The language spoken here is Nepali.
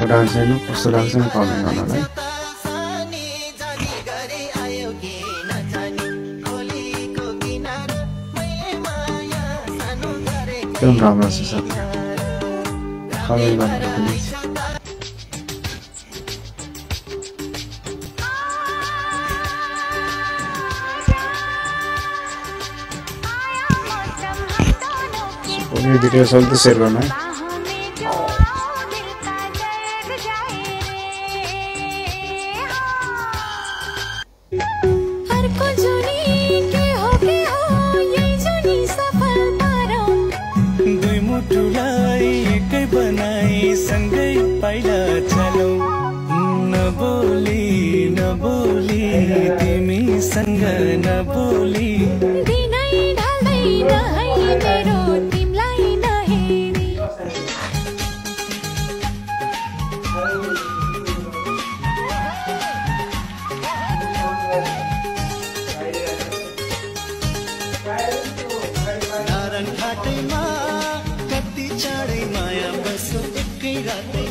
भएको डान्स हेर्नु कस्तो लाग्छ नि कमेन्ट गर्नलाई। एकदम राम्रो छ साथीहरू, कमेन्ट गर्नु प्लिज। यो भिडियो सबैले सेयर गर्नु है। सँगै पाइला चलौ नबोली नबोली तिमीसँग नबोली दिनै ढल्दैन है मेरो तिमीलाई नहेरी। नारायण घाटैमा कति चाँडै माया बस्यो एकै रातै